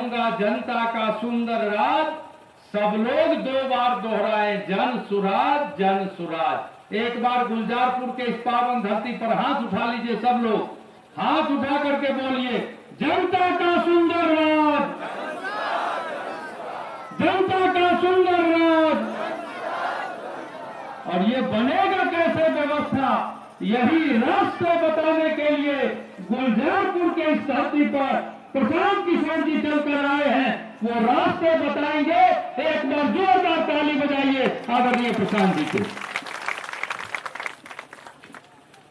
कहूंगा जनता का सुंदर राज, सब लोग 2 बार दोहराए जन सुराज। एक बार गुलजारपुर के इस पावन धरती पर हाथ उठा लीजिए, सब लोग हाथ उठा करके बोलिए जनता का सुंदर राज, जनता का सुंदर राज। और ये बनेगा कैसे व्यवस्था, यही रास्ते बताने के लिए गुलजारपुर के इस धरती पर प्रशांत किशोर जी चलकर आए हैं, वो रास्ते बताएंगे। एक बार जोरदार ताली बजाइए आदरणीय प्रशांत जी को।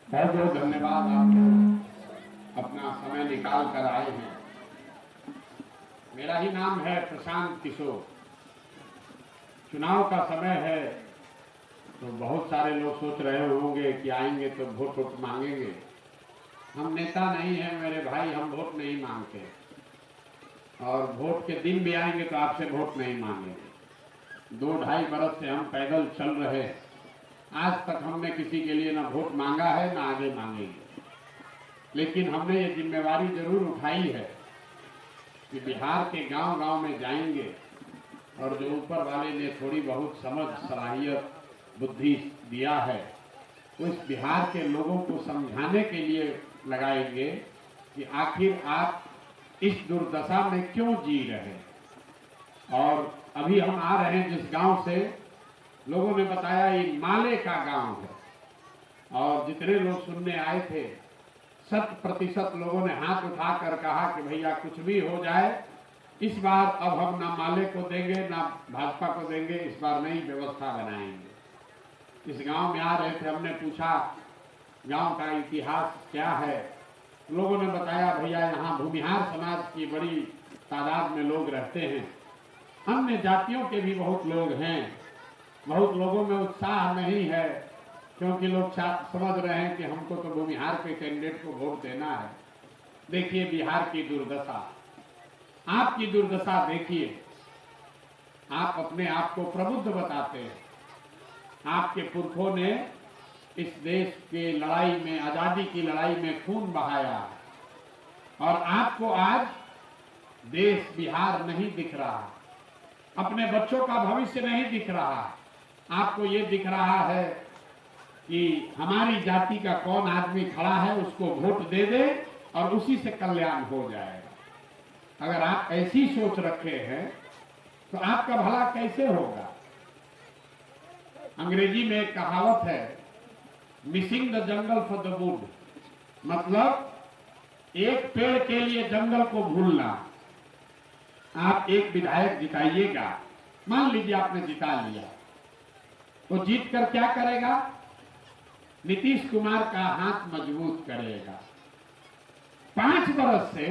बहुत बहुत धन्यवाद, आप अपना समय निकाल कर आए हैं। मेरा ही नाम है प्रशांत किशोर। चुनाव का समय है तो बहुत सारे लोग सोच रहे होंगे कि आएंगे तो वोट मांगेंगे। हम नेता नहीं हैं मेरे भाई, हम वोट नहीं मांगते, और वोट के दिन भी आएंगे तो आपसे वोट नहीं मांगेंगे। 2-2.5 बरस से हम पैदल चल रहे हैं, आज तक हमने किसी के लिए ना वोट मांगा है ना आगे मांगेंगे। लेकिन हमने ये जिम्मेवारी जरूर उठाई है कि बिहार के गांव-गांव में जाएंगे, और जो ऊपर वाले ने थोड़ी बहुत समझ, सलाहियत, बुद्धि दिया है, उस बिहार के लोगों को समझाने के लिए लगाएंगे कि आखिर आप इस दुर्दशा में क्यों जी रहे हैं। और अभी हम आ रहे हैं जिस गांव से, लोगों ने बताया ये माले का गांव है, और जितने लोग सुनने आए थे 100% लोगों ने हाथ उठाकर कहा कि भैया कुछ भी हो जाए, इस बार अब हम ना माले को देंगे ना भाजपा को देंगे, इस बार नई व्यवस्था बनाएंगे। इस गांव में आ रहे थे, हमने पूछा गांव का इतिहास क्या है। लोगों ने बताया भैया यहाँ भूमिहार समाज की बड़ी तादाद में लोग रहते हैं, अन्य जातियों के भी बहुत लोग हैं। बहुत लोगों में उत्साह नहीं है, क्योंकि लोग समझ रहे हैं कि हमको तो भूमिहार के कैंडिडेट को वोट देना है। देखिए बिहार की दुर्दशा, आपकी दुर्दशा देखिए। आप अपने आप को प्रबुद्ध बताते हैं। आपके पुरखों ने इस देश के लड़ाई में, आजादी की लड़ाई में खून बहाया, और आपको आज देश बिहार नहीं दिख रहा, अपने बच्चों का भविष्य नहीं दिख रहा। आपको ये दिख रहा है कि हमारी जाति का कौन आदमी खड़ा है, उसको वोट दे दे और उसी से कल्याण हो जाएगा। अगर आप ऐसी सोच रखे हैं तो आपका भला कैसे होगा। अंग्रेजी में एक कहावत है, missing the jungle for the wood, मतलब एक पेड़ के लिए जंगल को भूलना। आप एक विधायक जिताइएगा, मान लीजिए आपने जिता लिया, तो जीत कर क्या करेगा, नीतीश कुमार का हाथ मजबूत करेगा। 5 बरस से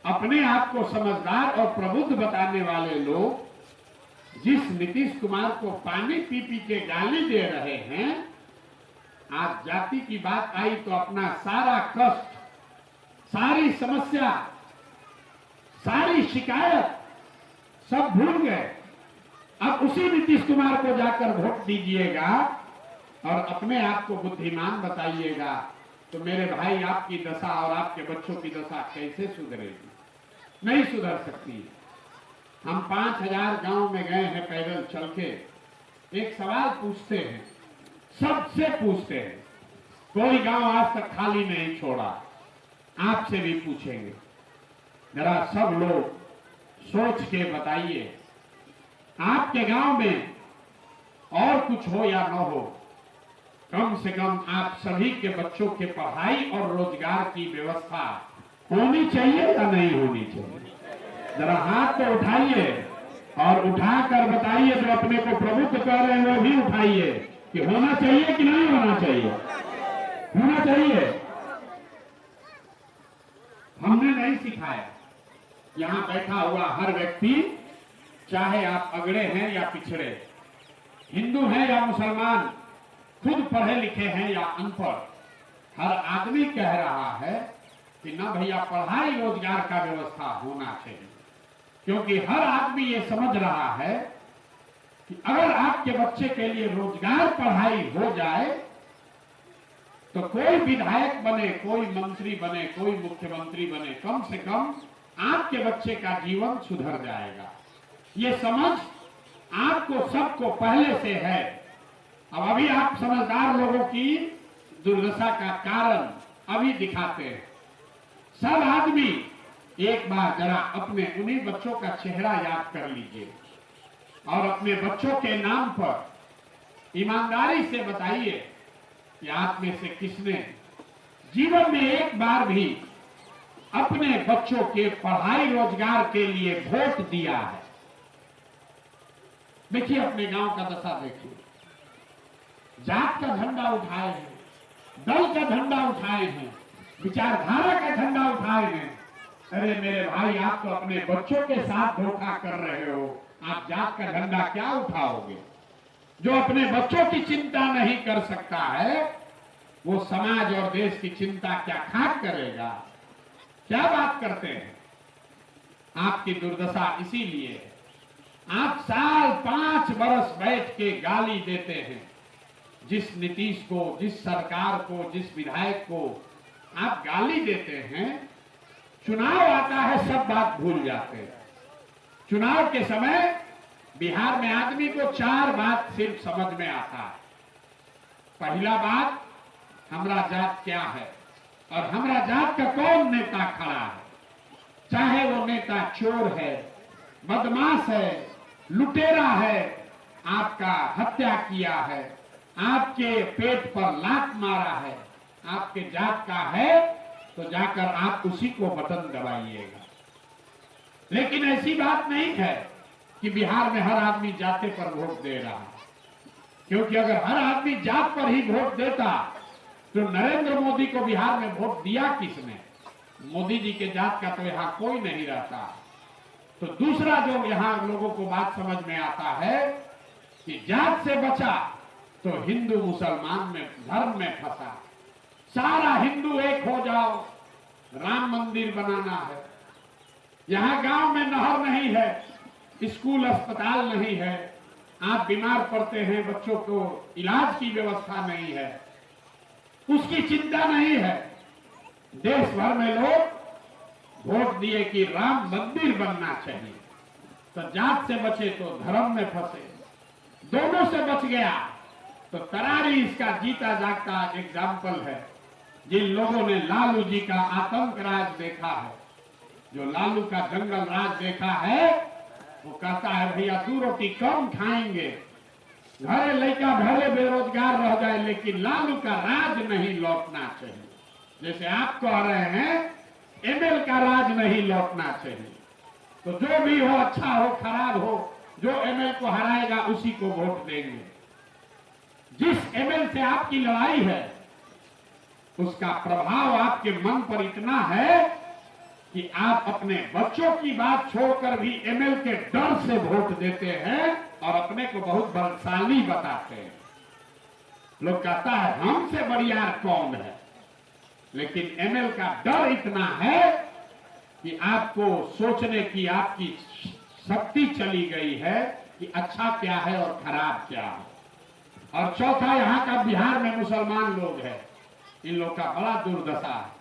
अपने आप को समझदार और प्रबुद्ध बताने वाले लोग जिस नीतीश कुमार को पानी पी पी के गाली दे रहे हैं, आज जाति की बात आई तो अपना सारा कष्ट, सारी समस्या, सारी शिकायत सब भूल गए। अब उसी नीतीश कुमार को जाकर वोट दीजिएगा और अपने आप को बुद्धिमान बताइएगा, तो मेरे भाई आपकी दशा और आपके बच्चों की दशा कैसे सुधरेगी? नहीं सुधर सकती। हम 5000 गांव में गए हैं पैदल चल के, एक सवाल पूछते हैं, सबसे पूछते हैं, कोई गांव आज तक खाली नहीं छोड़ा। आपसे भी पूछेंगे, जरा सब लोग सोच के बताइए, आपके गांव में और कुछ हो या न हो, कम से कम आप सभी के बच्चों के पढ़ाई और रोजगार की व्यवस्था होनी चाहिए या नहीं होनी चाहिए? जरा हाथ तो उठाइए और उठाकर बताइए, जो अपने को प्रबुद्ध कर रहे हैं वो भी उठाइए कि होना चाहिए कि नहीं होना चाहिए। होना चाहिए। हमने नहीं सिखाया। यहां बैठा हुआ हर व्यक्ति, चाहे आप अगड़े हैं या पिछड़े, हिंदू हैं या मुसलमान, खुद पढ़े लिखे हैं या अनपढ़, हर आदमी कह रहा है कि ना भैया पढ़ाई रोजगार का व्यवस्था होना चाहिए। क्योंकि हर आदमी ये समझ रहा है कि अगर आपके बच्चे के लिए रोजगार पढ़ाई हो जाए तो कोई विधायक बने, कोई मंत्री बने, कोई मुख्यमंत्री बने, कम से कम आपके बच्चे का जीवन सुधर जाएगा। ये समझ आपको सबको पहले से है। अब अभी आप समझदार लोगों की दुर्दशा का कारण अभी दिखाते हैं। सब आदमी एक बार जरा अपने उन्हीं बच्चों का चेहरा याद कर लीजिए और अपने बच्चों के नाम पर ईमानदारी से बताइए कि आप में से किसने जीवन में एक बार भी अपने बच्चों के पढ़ाई रोजगार के लिए वोट दिया है। देखिए अपने गांव का दशा देखिए, जात का झंडा उठाए हैं, दल का झंडा उठाए हैं, विचारधारा का झंडा उठाए हैं। अरे मेरे भाई, आप तो अपने बच्चों के साथ धोखा कर रहे हो। आप जात का झंडा क्या उठाओगे? जो अपने बच्चों की चिंता नहीं कर सकता है वो समाज और देश की चिंता क्या खाक करेगा? क्या बात करते हैं? आपकी दुर्दशा इसीलिए है। आप साल 5 बरस बैठ के गाली देते हैं जिस नीतीश को, जिस सरकार को, जिस विधायक को आप गाली देते हैं। चुनाव आता है सब बात भूल जाते हैं। चुनाव के समय बिहार में आदमी को 4 बात सिर्फ समझ में आता है। पहला बात, हमारा जात क्या है और हमारा जात का कौन नेता खड़ा है। चाहे वो नेता चोर है, बदमाश है, लुटेरा है, आपका हत्या किया है, आपके पेट पर लात मारा है, आपके जात का है तो जाकर आप उसी को बटन दबाइएगा। लेकिन ऐसी बात नहीं है कि बिहार में हर आदमी जाते पर वोट दे रहा है, क्योंकि अगर हर आदमी जात पर ही वोट देता तो नरेंद्र मोदी को बिहार में वोट दिया किसने? मोदी जी के जात का तो यहां कोई नहीं रहता। तो दूसरा जो यहां लोगों को बात समझ में आता है कि जात से बचा तो हिंदू मुसलमान में, धर्म में फंसा। सारा हिंदू एक हो जाओ, राम मंदिर बनाना है। यहां गांव में नहर नहीं है, स्कूल अस्पताल नहीं है, आप बीमार पड़ते हैं, बच्चों को इलाज की व्यवस्था नहीं है, उसकी चिंता नहीं है। देश भर में लोग वोट दिए कि राम मंदिर बनना चाहिए। तो जात से बचे तो धर्म में फंसे, दोनों से बच गया तो तरारी इसका जीता जागता एग्जाम्पल है। जिन लोगों ने लालू जी का आतंक राज देखा है, जो लालू का जंगल राज देखा है, वो कहता है भैया 2 रोटी कम खाएंगे, घरे लड़का भले बेरोजगार रह जाए, लेकिन लालू का राज नहीं लौटना चाहिए। जैसे आप कह रहे हैं एमएल का राज नहीं लौटना चाहिए। तो जो भी हो, अच्छा हो खराब हो, जो एमएल को हराएगा उसी को वोट देंगे। जिस एमएल से आपकी लड़ाई है उसका प्रभाव आपके मन पर इतना है कि आप अपने बच्चों की बात छोड़कर भी एमएल के डर से वोट देते हैं और अपने को बहुत बलशाली बताते हैं। लोग कहता है हमसे बढ़िया कौन है, लेकिन एमएल का डर इतना है कि आपको सोचने की आपकी शक्ति चली गई है कि अच्छा क्या है और खराब क्या है। और चौथा, यहाँ का बिहार में मुसलमान लोग हैं, इन लोग का बड़ा दुर्दशा है।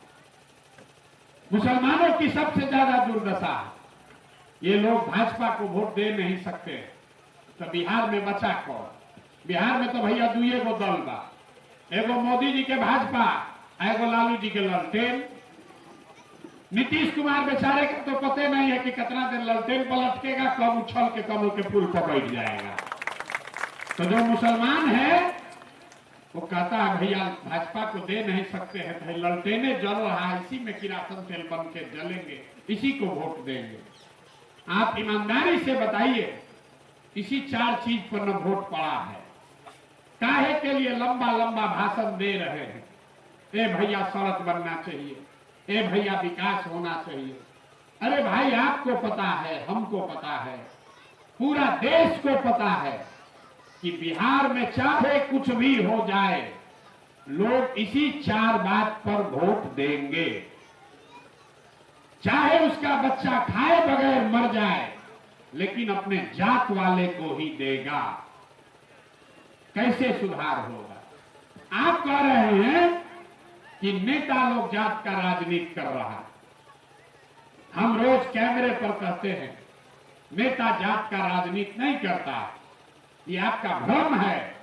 मुसलमानों की सबसे ज्यादा दुर्दशा है। ये लोग भाजपा को वोट दे नहीं सकते। तो बिहार में बचा कौन? बिहार में तो भैया 2 गो दल बा, एगो मोदी जी के भाजपा, एगो लालू जी के ललटेन। नीतीश कुमार बेचारे का तो पता नहीं है कि कितना देर ललटेन पर लटकेगा, कब उछल के कमल के फूल पर बैठ जाएगा। तो जो मुसलमान है वो कहता है भैया भाजपा को दे नहीं सकते हैं, भाई ललटेने जल रहा है, इसी में किरासन तेल बन के जलेंगे, इसी को वोट देंगे। आप ईमानदारी से बताइए, इसी 4 चीज पर न वोट पड़ा है। काहे के लिए लंबा लंबा भाषण दे रहे हैं? ए भैया सड़क बनना चाहिए, ए भैया विकास होना चाहिए। अरे भाई आपको पता है, हमको पता है, पूरा देश को पता है कि बिहार में चाहे कुछ भी हो जाए, लोग इसी 4 बात पर वोट देंगे। चाहे उसका बच्चा खाए बगैर मर जाए, लेकिन अपने जात वाले को ही देगा। कैसे सुधार होगा? आप कह रहे हैं कि नेता लोग जात का राजनीति कर रहा है। हम रोज कैमरे पर कहते हैं नेता जात का राजनीति नहीं करता, ये आपका भ्रम है।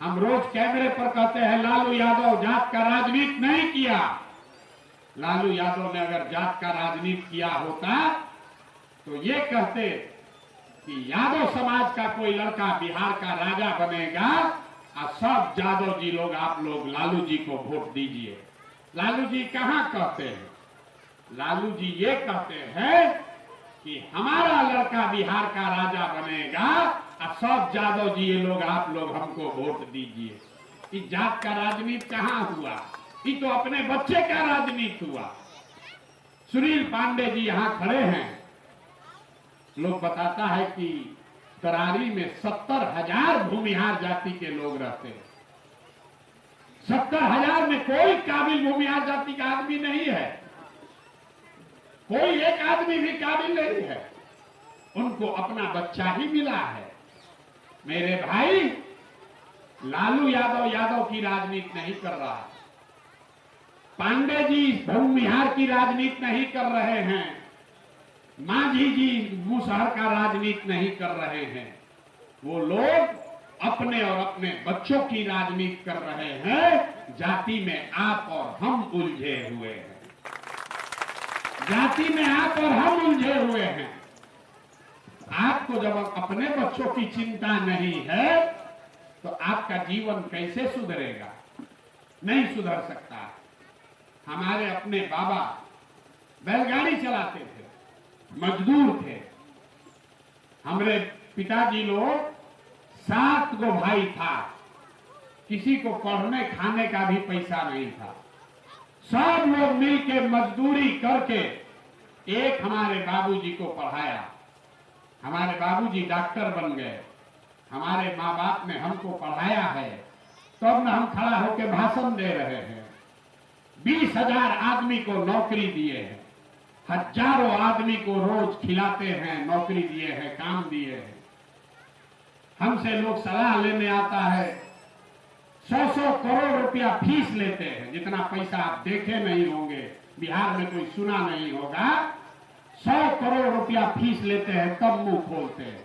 हम रोज कैमरे पर कहते हैं लालू यादव जात का राजनीति नहीं किया। लालू यादव ने अगर जात का राजनीति किया होता तो ये कहते कि यादव समाज का कोई लड़का बिहार का राजा बनेगा और सब यादव जी लोग आप लोग लालू जी को वोट दीजिए। लालू जी कहां कहते हैं? लालू जी ये कहते हैं कि हमारा लड़का बिहार का राजा बनेगा और सब यादव जी ये लोग आप लोग हमको वोट दीजिए। इस जात का राजनीति कहां हुआ? ये तो अपने बच्चे का राजनीति हुआ। सुनील पांडे जी यहां खड़े हैं। लोग बताता है कि तरारी में 70,000 भूमिहार जाति के लोग रहते हैं। 70,000 में कोई काबिल भूमिहार जाति का आदमी नहीं है, कोई एक आदमी भी काबिल नहीं है। उनको अपना बच्चा ही मिला है। मेरे भाई, लालू यादव की राजनीति नहीं कर रहा है। पांडे जी भूमिहार की राजनीति नहीं कर रहे हैं। मांझी जी मुसहर का राजनीति नहीं कर रहे हैं। वो लोग अपने और अपने बच्चों की राजनीति कर रहे हैं। जाति में आप और हम उलझे हुए हैं। जाति में आप और हम उलझे हुए हैं। आपको जब अपने बच्चों की चिंता नहीं है तो आपका जीवन कैसे सुधरेगा? नहीं सुधर सकता। हमारे अपने बाबा बैलगाड़ी चलाते थे, मजदूर थे। हमारे पिताजी लोग 7 गो भाई था। किसी को पढ़ने खाने का भी पैसा नहीं था। सब लोग मिलके मजदूरी करके एक हमारे बाबूजी को पढ़ाया। हमारे बाबूजी डॉक्टर बन गए। हमारे माँ बाप ने हमको पढ़ाया है, तब न हम खड़ा होकर भाषण दे रहे हैं। 20,000 आदमी को नौकरी दिए हैं। हजारों आदमी को रोज खिलाते हैं, नौकरी दिए हैं, काम दिए हैं। हमसे लोग सलाह लेने आता है, 100-100 करोड़ रुपया फीस लेते हैं। जितना पैसा आप देखे नहीं होंगे, बिहार में कोई सुना नहीं होगा। 100 करोड़ रुपया फीस लेते हैं, तब मुंह खोलते हैं।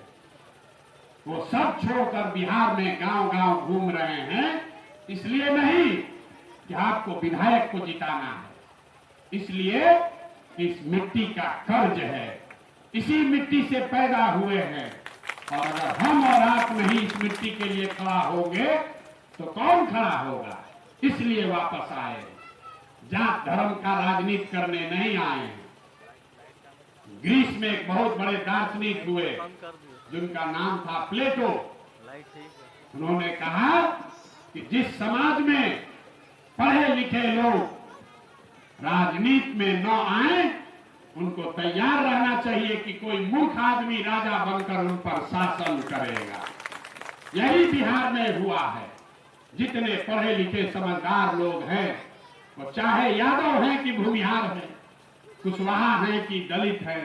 वो सब छोड़कर बिहार में गांव-गांव घूम रहे हैं। इसलिए नहीं कि आपको विधायक को जिताना है, इसलिए इस मिट्टी का कर्ज है। इसी मिट्टी से पैदा हुए हैं। और अगर हम और आप नहीं इस मिट्टी के लिए खड़ा होंगे तो कौन खड़ा होगा? इसलिए वापस आए। जात धर्म का राजनीति करने नहीं आए हैं। ग्रीस में एक बहुत बड़े दार्शनिक हुए जिनका नाम था प्लेटो। उन्होंने कहा कि जिस समाज में पढ़े लिखे लोग राजनीति में न आए, उनको तैयार रहना चाहिए कि कोई मूर्ख आदमी राजा बनकर उन पर शासन करेगा। यही बिहार में हुआ है। जितने पढ़े लिखे समझदार लोग हैं, वो चाहे यादव हैं कि भूमिहार हैं, कुशवाहा है कि दलित है,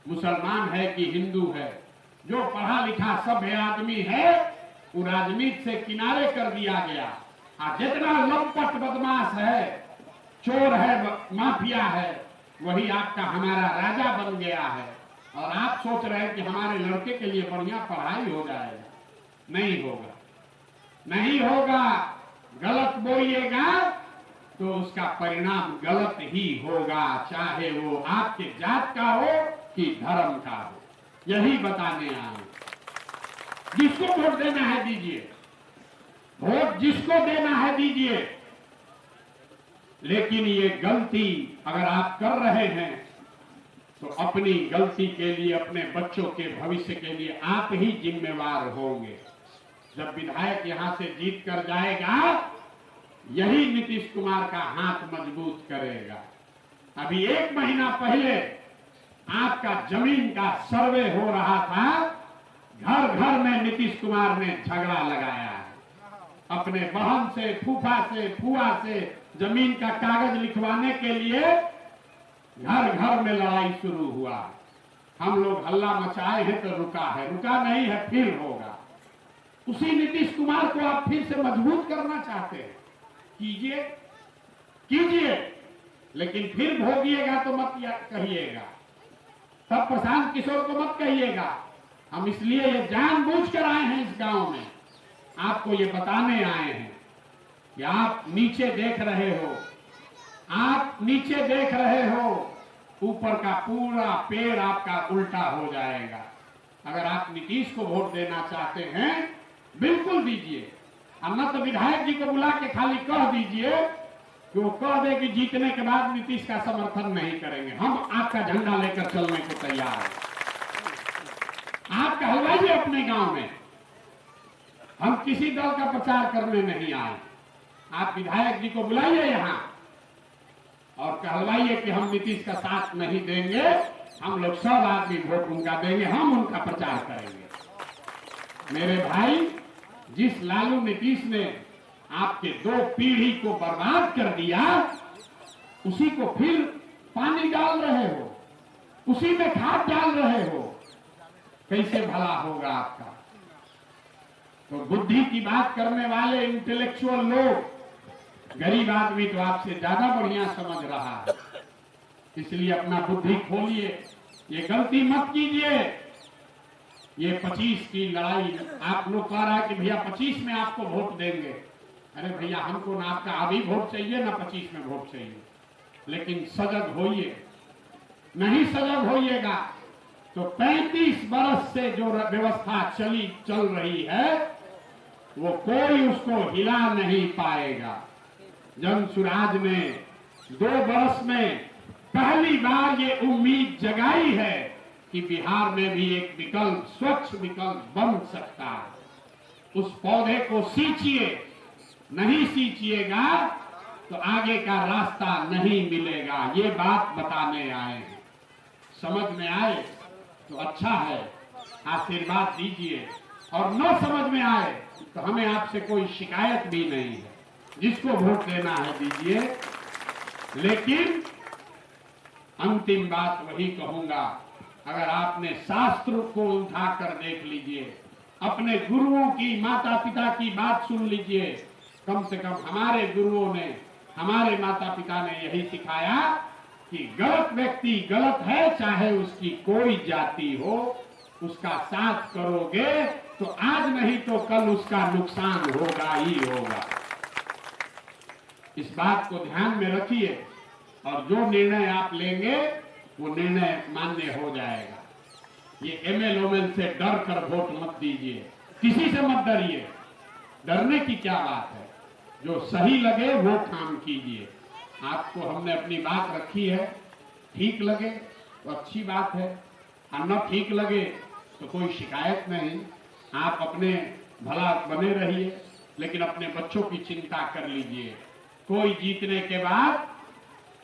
मुसलमान है कि हिंदू है, जो पढ़ा लिखा सभ्य आदमी है, वो राजनीति से किनारे कर दिया गया। जितना लंपट बदमाश है, चोर है, माफिया है, वही आपका हमारा राजा बन गया है। और आप सोच रहे हैं कि हमारे लड़के के लिए बढ़िया पढ़ाई हो जाएगा। नहीं होगा, नहीं होगा। गलत बोलिएगा तो उसका परिणाम गलत ही होगा, चाहे वो आपके जात का हो कि धर्म का हो। यही बताने आए। जिसको वोट देना है दीजिए, वोट जिसको देना है दीजिए। लेकिन ये गलती अगर आप कर रहे हैं तो अपनी गलती के लिए, अपने बच्चों के भविष्य के लिए आप ही जिम्मेवार होंगे। जब विधायक यहां से जीत कर जाएगा, यही नीतीश कुमार का हाथ मजबूत करेगा। अभी 1 महीना पहले आपका जमीन का सर्वे हो रहा था। घर घर में नीतीश कुमार ने झगड़ा लगाया है। अपने बहन से, फूफा से, फुआ से जमीन का कागज लिखवाने के लिए घर घर में लड़ाई शुरू हुआ। हम लोग हल्ला मचाए हैं तो रुका है, रुका नहीं है, फिर होगा। उसी नीतीश कुमार को आप फिर से मजबूत करना चाहते हैं, कीजिए, कीजिए। लेकिन फिर भोगिएगा तो मत कहिएगा, तब प्रशांत किशोर को मत कहिएगा। हम इसलिए ये जानबूझकर आए हैं इस गांव में, आपको ये बताने आए हैं कि आप नीचे देख रहे हो, आप नीचे देख रहे हो, ऊपर का पूरा पेड़ आपका उल्टा हो जाएगा। अगर आप नीतीश को वोट देना चाहते हैं बिल्कुल दीजिए, और न तो विधायक जी को बुला के खाली कह दीजिए कि वो कह दे कि जीतने के बाद नीतीश का समर्थन नहीं करेंगे, हम आपका झंडा लेकर चलने को तैयार हैं। आप कहलवाइए अपने गांव में, हम किसी दल का प्रचार करने नहीं आए। आप विधायक जी को बुलाइए यहां और कहलवाइए कि हम नीतीश का साथ नहीं देंगे, हम लोग सब आदमी वोट उनका देंगे, हम उनका प्रचार करेंगे। मेरे भाई, जिस लालू नीतीश ने आपके 2 पीढ़ी को बर्बाद कर दिया, उसी को फिर पानी डाल रहे हो, उसी में खाद डाल रहे हो, कैसे भला होगा आपका? तो बुद्धि की बात करने वाले इंटेलेक्चुअल लोग, गरीब आदमी तो आपसे ज्यादा बढ़िया समझ रहा है, इसलिए अपना बुद्धि खोलिए, ये गलती मत कीजिए। ये 25 की लड़ाई, आप लोग कह रहा है कि भैया 25 में आपको वोट देंगे। अरे भैया, हमको ना आपका अभी वोट चाहिए ना 25 में वोट चाहिए, लेकिन सजग होइए। नहीं सजग होइएगा तो 35 बरस से जो व्यवस्था चल रही है वो कोई उसको हिला नहीं पाएगा। जन सुराज ने 2 बरस में पहली बार ये उम्मीद जगाई है कि बिहार में भी एक विकल्प, स्वच्छ विकल्प बन सकता है। उस पौधे को सींचिए, नहीं सींचिएगा तो आगे का रास्ता नहीं मिलेगा। ये बात बताने आए हैं। समझ में आए तो अच्छा है, आशीर्वाद दीजिए, और न समझ में आए तो हमें आपसे कोई शिकायत भी नहीं है। जिसको वोट देना है दीजिए, लेकिन अंतिम बात वही कहूंगा, अगर आपने शास्त्र को उठाकर देख लीजिए, अपने गुरुओं की, माता पिता की बात सुन लीजिए। कम से कम हमारे गुरुओं ने, हमारे माता पिता ने यही सिखाया कि गलत व्यक्ति गलत है, चाहे उसकी कोई जाति हो, उसका साथ करोगे तो आज नहीं तो कल उसका नुकसान होगा ही होगा। इस बात को ध्यान में रखिए, और जो निर्णय आप लेंगे वो निर्णय मान्य हो जाएगा। ये एमएल से डर कर वोट मत दीजिए, किसी से मत डरिए। डरने की क्या बात है? जो सही लगे वो काम कीजिए। आपको हमने अपनी बात रखी है, ठीक लगे तो अच्छी बात है, और न ठीक लगे तो कोई शिकायत नहीं। आप अपने भला बने रहिए, लेकिन अपने बच्चों की चिंता कर लीजिए। कोई जीतने के बाद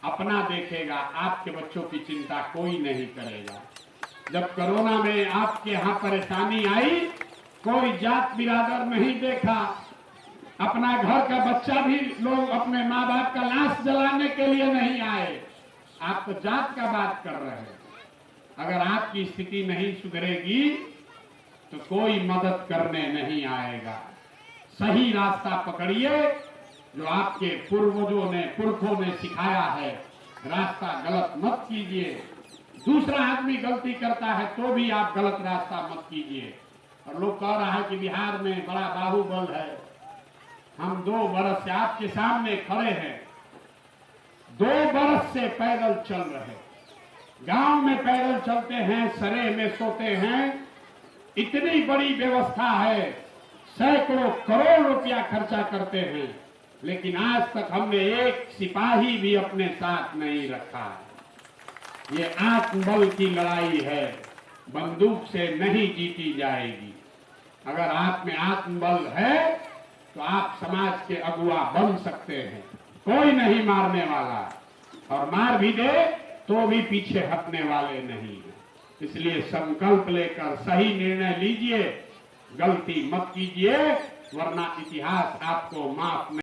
अपना देखेगा, आपके बच्चों की चिंता कोई नहीं करेगा। जब कोरोना में आपके यहाँ परेशानी आई, कोई जात बिरादर नहीं देखा, अपना घर का बच्चा भी लोग अपने माँ बाप का लाश जलाने के लिए नहीं आए। आप तो जात का बात कर रहे हैं। अगर आपकी स्थिति नहीं सुधरेगी तो कोई मदद करने नहीं आएगा। सही रास्ता पकड़िए, जो आपके पूर्वजों ने, पुरखों ने सिखाया है। रास्ता गलत मत कीजिए। दूसरा आदमी गलती करता है तो भी आप गलत रास्ता मत कीजिए। और लोग कह रहा है कि बिहार में बड़ा बाहुबल है। हम 2 बरस से आपके सामने खड़े हैं, 2 बरस से पैदल चल रहे, गांव में पैदल चलते हैं, सरे में सोते हैं। इतनी बड़ी व्यवस्था है, सैकड़ों करोड़ रुपया खर्चा करते हैं, लेकिन आज तक हमने एक सिपाही भी अपने साथ नहीं रखा। ये आत्मबल की लड़ाई है, बंदूक से नहीं जीती जाएगी। अगर आप में आत्मबल है तो आप समाज के अगुआ बन सकते हैं। कोई नहीं मारने वाला, और मार भी दे तो भी पीछे हटने वाले नहीं। इसलिए संकल्प लेकर सही निर्णय लीजिए, गलती मत कीजिए, वरना इतिहास आपको माफ नहीं